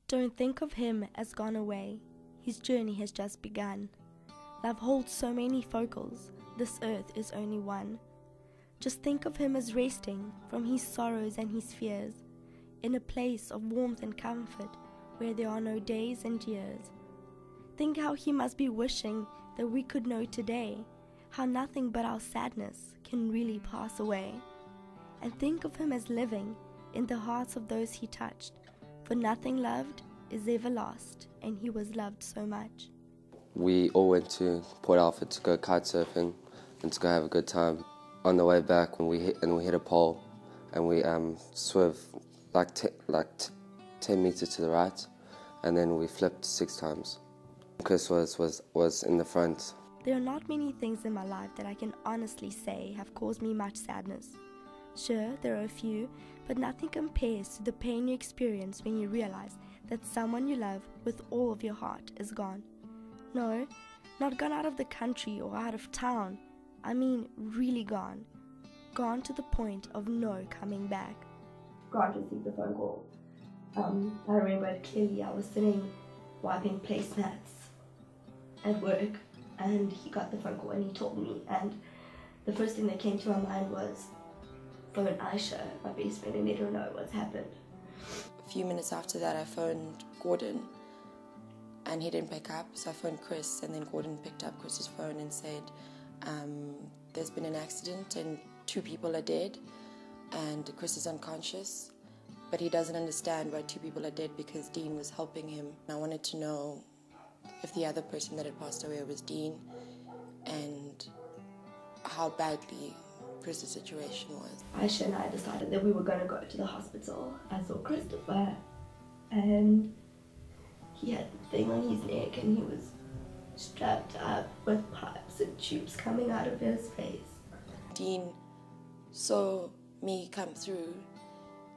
Don't think of him as gone away. His journey has just begun. Love holds so many focals. This earth is only one. Just think of him as resting from his sorrows and his fears, in a place of warmth and comfort where there are no days and years. Think how he must be wishing that we could know today how nothing but our sadness can really pass away. And think of him as living in the hearts of those he touched, for nothing loved is ever lost, and he was loved so much. We all went to Port Alfred to go kite surfing and to go have a good time. On the way back, when we hit a pole, and we swerved like 10 meters to the right, and then we flipped 6 times. Chris was in the front. There are not many things in my life that I can honestly say have caused me much sadness. Sure, there are a few, but nothing compares to the pain you experience when you realize that someone you love with all of your heart is gone. No, not gone out of the country or out of town. I mean really gone. Gone to the point of no coming back. God received the phone call. I remember it clearly. I was sitting wiping placemats at work, and he got the phone call and he told me, and the first thing that came to my mind was phone Aisha, my best friend, and let her know what's happened. A few minutes after that, I phoned Gordon and he didn't pick up, so I phoned Chris, and then Gordon picked up Chris's phone and said, there's been an accident and 2 people are dead and Chris is unconscious, but he doesn't understand why 2 people are dead because Dean was helping him. I wanted to know if the other person that had passed away was Dean and how badly Chris's situation was. Aisha and I decided that we were going to go to the hospital. I saw Christopher and he had the thing on his neck and he was strapped up with pipes and tubes coming out of his face. Dean saw me come through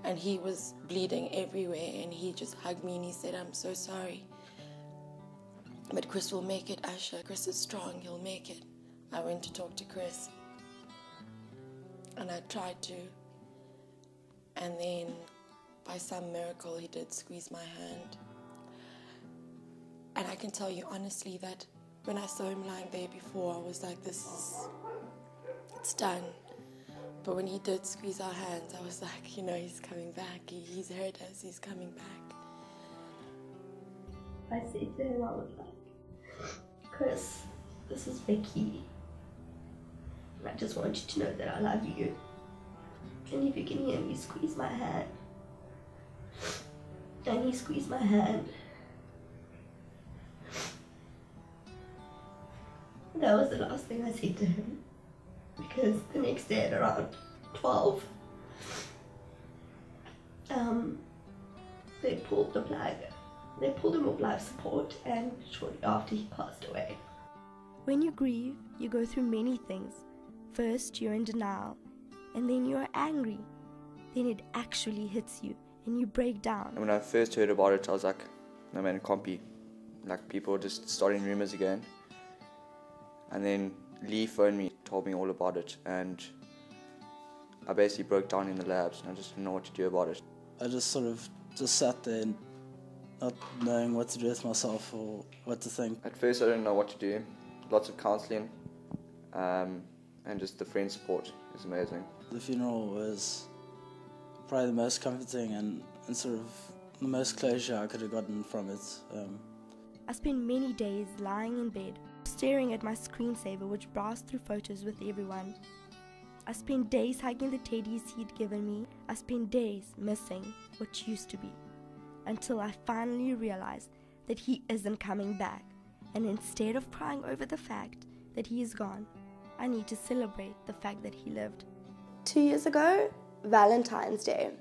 and he was bleeding everywhere and he just hugged me and he said, "I'm so sorry. But Chris will make it, Aisha. Chris is strong, he'll make it." I went to talk to Chris and I tried to, and then by some miracle he did squeeze my hand. And I can tell you honestly that when I saw him lying there before, I was like, it's done. But when he did squeeze our hands, I was like, he's coming back. He's heard us, he's coming back. I said to him, I was like, "Chris, this is Vicky. I just want you to know that I love you. And if you can hear me squeeze my hand." And he squeezed my hand. That was the last thing I said to him, because the next day at around 12, they pulled the plug. They pulled him off life support, and shortly after he passed away. When you grieve, you go through many things. First, you're in denial, and then you're angry. Then it actually hits you, and you break down. And when I first heard about it, I was like, no man, it can't be. Like, people are just starting rumors again. And then Lee phoned me, told me all about it, and I basically broke down in the labs, and I just didn't know what to do about it. I just sort of sat there and not knowing what to do with myself or what to think. At first I didn't know what to do. Lots of counselling, and just the friend support is amazing. The funeral was probably the most comforting and sort of the most closure I could have gotten from it. I spent many days lying in bed, staring at my screensaver which browsed through photos with everyone. I spent days hugging the teddies he'd given me. I spent days missing what used to be, until I finally realized that he isn't coming back. And instead of crying over the fact that he is gone, I need to celebrate the fact that he lived. 2 years ago, Valentine's Day.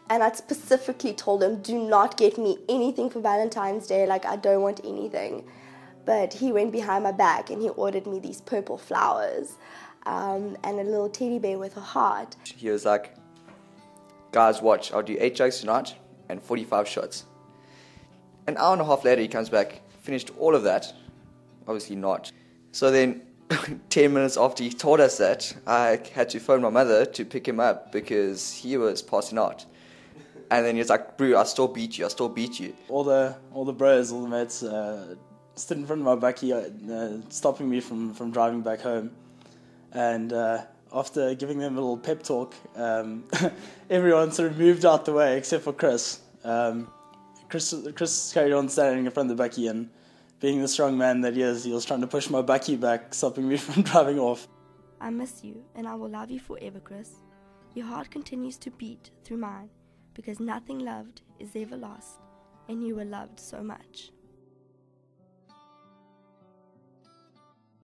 And I specifically told him, do not get me anything for Valentine's Day, like I don't want anything. But he went behind my back and he ordered me these purple flowers and a little teddy bear with a heart. He was like, "Guys, watch, I'll do 8 jokes tonight and 45 shots." An hour and a half later he comes back, finished all of that. Obviously not. So then 10 minutes after he told us that, I had to phone my mother to pick him up because he was passing out. And then he's like, bro, I still beat you. All the bros, all the mates stood in front of my bakkie, stopping me from driving back home. And after giving them a little pep talk, everyone sort of moved out the way except for Chris. Chris carried on standing in front of the bakkie, and being the strong man that he is, he was trying to push my bakkie back, stopping me from driving off. I miss you, and I will love you forever, Chris. Your heart continues to beat through mine, because nothing loved is ever lost, and you were loved so much.